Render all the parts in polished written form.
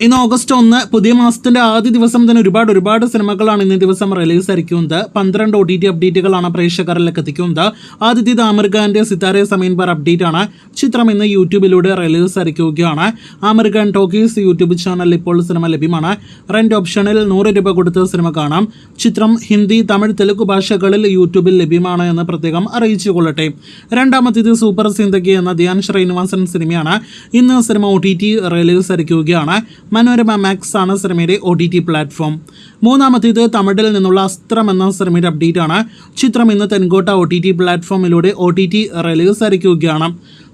ഇന്ന് ഓഗസ്റ്റ് 1 പുതിയ മാസത്തിന്റെ ആദ്യ ദിവസം തന്നെ ഒരുപാട് സിനിമകളാണ് ഇന്നേ ദിവസം റിലീസ് ആയിരിക്കുന്നത്. 12 OTT അപ്ഡേറ്റുകളാണ് പ്രേക്ഷകരിലേക്ക് എത്തിക്കുന്നത്. ആദ്യത്തേത് ആമിർ ഖാന്റെ സിതാരെ സമീൻ പർ അപ്ഡേറ്റ് ആണ്. ചിത്രം ഇന്ന് യൂട്യൂബിലൂടെ റിലീസ് ആയിരിക്കുകയാണ്. ആമിർ ഖാൻ ടോക്കീസ് യൂട്യൂബ് ചാനലിൽ ഇപ്പോൾ സിനിമ ലഭ്യമാണ്. റെന്റ് ഓപ്ഷനിൽ 100 രൂപ കൊടുത്ത് സിനിമ കാണാം. ചിത്രം ഹിന്ദി, തമിഴ്, തെലുഗു ഭാഷകളിൽ യൂട്യൂബിൽ ലഭ്യമാണ് എന്ന് പ്രത്യേകം അറിയിച്ചു കൊള്ളട്ടെ. രണ്ടാമത്തേത് സൂപ്പർ സിന്ദഗി എന്ന ധ്യാൻ ശ്രീനിവാസൻ സിനിമയാണ്. ഇന്ന് സിനിമ OTT റിലീസ് ആയിരിക്കുകയാണ്. മനോരമ മാക്സ് ആണ് സിനിമയുടെ OTT പ്ലാറ്റ്ഫോം. മൂന്നാമത്തേത് തമിഴിൽ നിന്നുള്ള അസ്ത്രം എന്ന സിനിമയുടെ അപ്ഡേറ്റ് ആണ്. ചിത്രം ഇന്ന് തെൻകോട്ട OTT പ്ലാറ്റ്ഫോമിലൂടെ OTT റിലീസ് ആയിരിക്കുകയാണ്.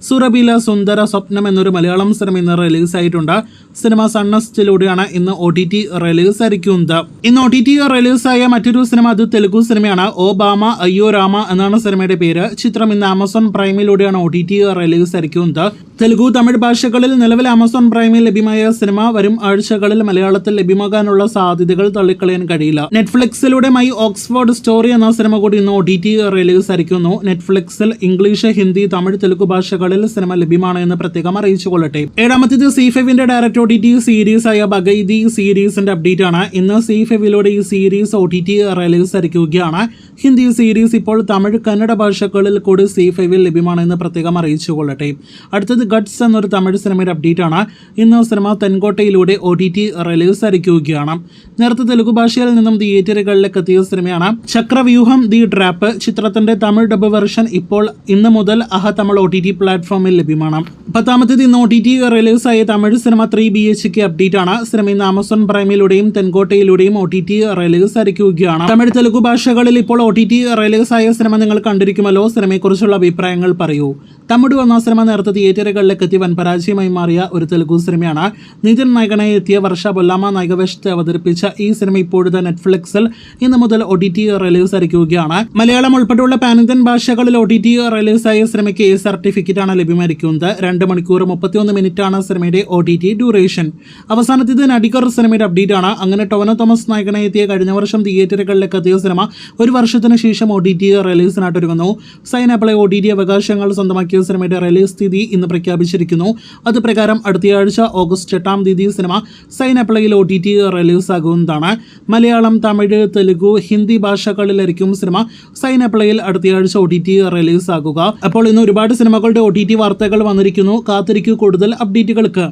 സുരഭില സുന്ദര സ്വപ്നം എന്നൊരു മലയാളം സിനിമ ഇന്ന് റിലീസ് ആയിട്ടുണ്ട്. സിനിമ സൺനെസ്റ്റിലൂടെയാണ് ഇന്ന് OTT റിലീസ് ആയിരിക്കുന്നത്. ഇന്ന് OTT റിലീസായ മറ്റൊരു സിനിമ അത് തെലുഗു സിനിമയാണ്. ഓ ബാമ അയ്യോ രാമ എന്നാണ് സിനിമയുടെ പേര്. ചിത്രം ഇന്ന് ആമസോൺ പ്രൈമിലൂടെയാണ് OTT റിലീസ് ആയിരിക്കുന്നത്. തെലുഗു, തമിഴ് ഭാഷകളിൽ നിലവിൽ ആമസോൺ പ്രൈമിൽ ലഭ്യമായ സിനിമ വരും ആഴ്ചകളിൽ മലയാളത്തിൽ ലഭ്യമാകാനുള്ള സാധ്യതകൾ തള്ളിക്കളയാൻ കഴിയില്ല. നെറ്റ്ഫ്ലിക്സിലൂടെ മൈ ഓക്സ്ഫോർഡ് സ്റ്റോറി എന്ന സിനിമ കൂടി ഇന്ന് OTT റിലീസ് ആയിരിക്കുന്നു. നെറ്റ്ഫ്ലിക്സിൽ ഇംഗ്ലീഷ്, ഹിന്ദി, തമിഴ്, തെലുഗു ഭാഷകളിൽ സിനിമ ലഭ്യമാണ് എന്ന് പ്രത്യേകം അറിയിച്ചു കൊള്ളട്ടെ. ഏഴാമത്തേത് C5ന്റെ ഡയറക്ട് OTT സീരീസ് ആയ ബഗൈദി സീരീസിന്റെ അപ്ഡേറ്റ് ആണ്. ഇന്ന് C5ലൂടെ ഈ സീരീസ് OTT റിലീസ് ആയിരിക്കുകയാണ്. ഹിന്ദി സീരീസ് ഇപ്പോൾ തമിഴ്, കന്നഡ ഭാഷകളിൽ കൂടി C5ൽ ലഭ്യമാണ് എന്ന് പ്രത്യേകം അറിയിച്ചു കൊള്ളട്ടെ. അടുത്തത് ഗട്ട്സ് എന്നൊരു തമിഴ് സിനിമയുടെ അപ്ഡേറ്റ് ആണ്. ഇന്ന് സിനിമ തെൻകോട്ടയിലൂടെ OTT റിലീസ് ആയിരിക്കുകയാണ്. നേരത്തെ തെലുഗു ഭാഷയിൽ നിന്നും തിയേറ്ററുകളിലേക്ക് എത്തിയ സിനിമയാണ് ചക്രവ്യൂഹം ദി ട്രാപ്പ്. ചിത്രത്തിന്റെ തമിഴ് ഡബ് വെർഷൻ ഇപ്പോൾ ഇന്ന് മുതൽ തമിഴ് OTT പ്ലാറ്റ്ഫോമിൽ ലഭ്യമാണ്. പത്താമത്തേത് ഇന്ന് OTT റിലീസായ തമിഴ് സിനിമ 3BHK അപ്ഡേറ്റ് ആണ്. സിനിമ ഇന്ന് ആമസോൺ പ്രൈമിലൂടെയും തെൻകോട്ടയിലൂടെയും OTT റിലീസ് ആയിരിക്കുകയാണ്. തമിഴ്, തെലുഗു ഭാഷകളിൽ ഇപ്പോൾ OTT റിലീസായ സിനിമ നിങ്ങൾ കണ്ടിരിക്കുമല്ലോ. സിനിമയെക്കുറിച്ചുള്ള അഭിപ്രായങ്ങൾ പറയൂ. തമിഴ് എന്ന സിനിമ നേരത്തെ തിയേറ്ററുകളിലേക്ക് എത്തി വൻ പരാജയമായി മാറിയ ഒരു തെലുഗു സിനിമയാണ്. നിതിൻ നായകനായി എത്തിയ വർഷ ബൊല്ലാമ നായകവേഷത്തെ അവതരിപ്പിച്ച ഈ സിനിമ ഇപ്പോഴത്തെ നെറ്റ്ഫ്ലിക്സിൽ ഇന്ന് മുതൽ OTT റിലീസ് ആയിരിക്കുകയാണ്. മലയാളം ഉൾപ്പെടെയുള്ള പാൻ ഇന്ത്യൻ ഭാഷകളിൽ OTT റിലീസായ സിനിമയ്ക്ക് A സർട്ടിഫിക്കറ്റ് ആണ് ലഭ്യമായിരിക്കുന്നത്. 2 മണിക്കൂർ 31 മിനിറ്റ് ആണ് സിനിമയുടെ OTT ഡ്യൂറേഷൻ. അവസാനത്തേത് നടികർ സിനിമയുടെ അപ്ഡേറ്റ് ആണ്. അങ്ങനെ ടൊവിനോ തോമസ് നായകനായി എത്തിയ കഴിഞ്ഞ വർഷം തിയേറ്ററുകളിലേക്ക് എത്തിയ സിനിമ ഒരു വർഷത്തിന് ശേഷം OTT റിലീസിനായിട്ടൊരുങ്ങുന്നു. സൈൻ ആപ്പിളെ OTT അവകാശങ്ങൾ സ്വന്തമാക്കിയ സിനിമയുടെ റിലീസ് തീയതി ഇന്ന് പ്രഖ്യാപിച്ചിരിക്കുന്നു. അത് പ്രകാരം അടുത്തയാഴ്ച ഓഗസ്റ്റ് 8-ാം തീയതി സിനിമ സൈൻ ആപ്പിളയിൽ OTT റിലീസ് ആകുന്നതാണ്. മലയാളം, തമിഴ്, തെലുഗു, ഹിന്ദി ഭാഷകളിലായിരിക്കും സിനിമ സൈൻ ആപ്പിളയിൽ അടുത്തയാഴ്ച OTT റിലീസ് ആകുക. അപ്പോൾ ഇന്ന് ഒരുപാട് സിനിമകളുടെ OTT വാർത്തകൾ വന്നിരിക്കുന്നു. കാത്തിരിക്കൂ കൂടുതൽ അപ്ഡേറ്റുകൾക്ക്.